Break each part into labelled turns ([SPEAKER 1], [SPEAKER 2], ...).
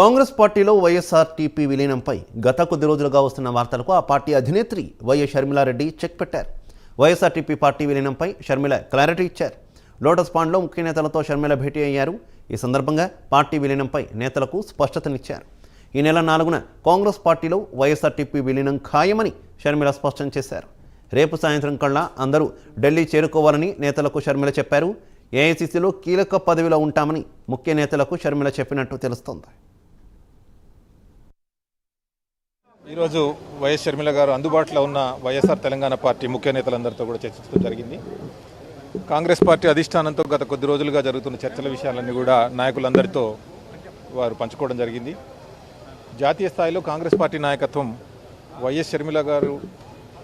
[SPEAKER 1] కాంగ్రెస్ పార్టీలో వైఎస్ఆర్టీపీ విలీనంపై గత కొద్ది రోజులుగా వస్తున్న వార్తలకు ఆ పార్టీ అధినేత్రి వైఎస్ షర్మిలారెడ్డి చెక్ పెట్టారు. వైఎస్ఆర్టీపీ పార్టీ విలీనంపై షర్మిల క్లారిటీ ఇచ్చారు. లోటస్ పాండ్లో ముఖ్య నేతలతో షర్మిల భేటీ అయ్యారు. ఈ సందర్భంగా పార్టీ విలీనంపై నేతలకు స్పష్టతనిచ్చారు. ఈ నెల 4న కాంగ్రెస్ పార్టీలో వైఎస్ఆర్టీపీ విలీనం ఖాయమని షర్మిల స్పష్టం చేశారు. రేపు సాయంత్రం కల్లా అందరూ ఢిల్లీ చేరుకోవాలని నేతలకు షర్మిల చెప్పారు. ఏఐసీసీలో కీలక పదవిలో ఉంటామని ముఖ్య నేతలకు షర్మిల చెప్పినట్టు తెలుస్తోంది.
[SPEAKER 2] ఈరోజు వైఎస్ షర్మిల గారు అందుబాటులో ఉన్న వైఎస్ఆర్ తెలంగాణ పార్టీ ముఖ్య నేతలందరితో కూడా చర్చించడం జరిగింది. కాంగ్రెస్ పార్టీ అధిష్టానంతో గత కొద్ది రోజులుగా జరుగుతున్న చర్చల విషయాలన్నీ కూడా నాయకులందరితో వారు పంచుకోవడం జరిగింది. జాతీయ స్థాయిలో కాంగ్రెస్ పార్టీ నాయకత్వం వైఎస్ షర్మిల గారు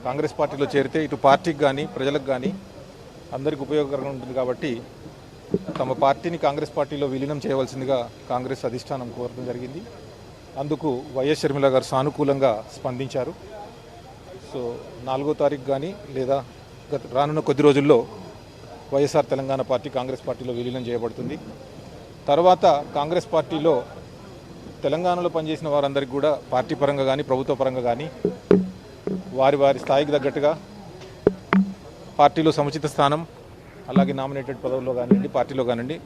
[SPEAKER 2] కాంగ్రెస్ పార్టీలో చేరితే ఇటు పార్టీకి కానీ ప్రజలకు కానీ అందరికీ ఉపయోగకరంగా ఉంటుంది కాబట్టి తమ పార్టీని కాంగ్రెస్ పార్టీలో విలీనం చేయవలసిందిగా కాంగ్రెస్ అధిష్టానం కోరడం జరిగింది. అందుకు వైఎస్ షర్మిల గారు సానుకూలంగా స్పందించారు. సో 4వ తారీఖు కానీ లేదా రానున్న కొద్ది రోజుల్లో వైఎస్ఆర్ తెలంగాణ పార్టీ కాంగ్రెస్ పార్టీలో విలీనం చేయబడుతుంది. తర్వాత కాంగ్రెస్ పార్టీలో తెలంగాణలో పనిచేసిన వారందరికీ కూడా పార్టీ పరంగా కానీ ప్రభుత్వ పరంగా కానీ వారి వారి స్థాయికి తగ్గట్టుగా పార్టీలో సముచిత స్థానం, అలాగే నామినేటెడ్ పదవుల్లో కానివ్వండి, పార్టీలో కానివ్వండి,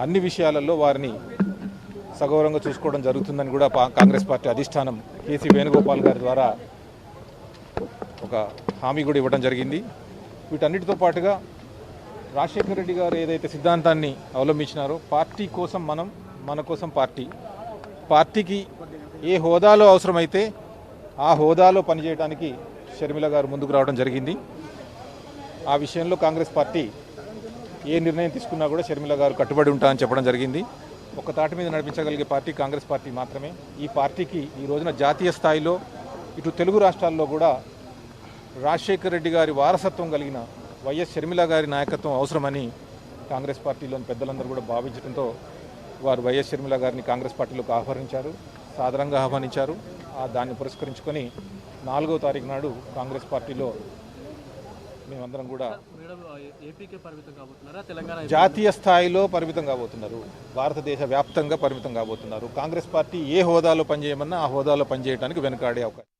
[SPEAKER 2] అన్ని విషయాలలో వారిని సగౌరవంగా చూసుకోవడం జరుగుతుందని కూడా కాంగ్రెస్ పార్టీ అధిష్టానం కేసీ వేణుగోపాల్ గారి ద్వారా ఒక హామీ కూడా ఇవ్వడం జరిగింది. వీటన్నిటితో పాటుగా రాజశేఖర రెడ్డి గారు ఏదైతే సిద్ధాంతాన్ని అవలంబించినారో పార్టీ కోసం మనం, మన కోసం పార్టీకి ఏ హోదాలో అవసరమైతే ఆ హోదాలో పనిచేయడానికి షర్మిల గారు ముందుకు రావడం జరిగింది. ఆ విషయంలో కాంగ్రెస్ పార్టీ ఏ నిర్ణయం తీసుకున్నా కూడా షర్మిల గారు కట్టుబడి ఉంటారని చెప్పడం జరిగింది. ఒక తాటి మీద నడిపించగలిగే పార్టీ కాంగ్రెస్ పార్టీ మాత్రమే. ఈ పార్టీకి ఈ రోజున జాతీయ స్థాయిలో ఇటు తెలుగు రాష్ట్రాల్లో కూడా రాజశేఖర రెడ్డి గారి వారసత్వం కలిగిన వైఎస్ షర్మిల గారి నాయకత్వం అవసరమని కాంగ్రెస్ పార్టీలోని పెద్దలందరూ కూడా భావించడంతో వారు వైఎస్ షర్మిల గారిని కాంగ్రెస్ పార్టీలోకి ఆహ్వానించారు, సాదరంగా ఆహ్వానించారు. దాన్ని పురస్కరించుకొని 4వ తారీఖు నాడు కాంగ్రెస్ పార్టీలో మేమందరం కూడా జాతీయ స్థాయిలో పరిమితం కాబోతున్నారు, భారతదేశ వ్యాప్తంగా పరిమితం కాబోతున్నారు. కాంగ్రెస్ పార్టీ ఏ హోదాలో పనిచేయమన్నా ఆ హోదాలో పనిచేయడానికి వెనుకాడే అవకాశం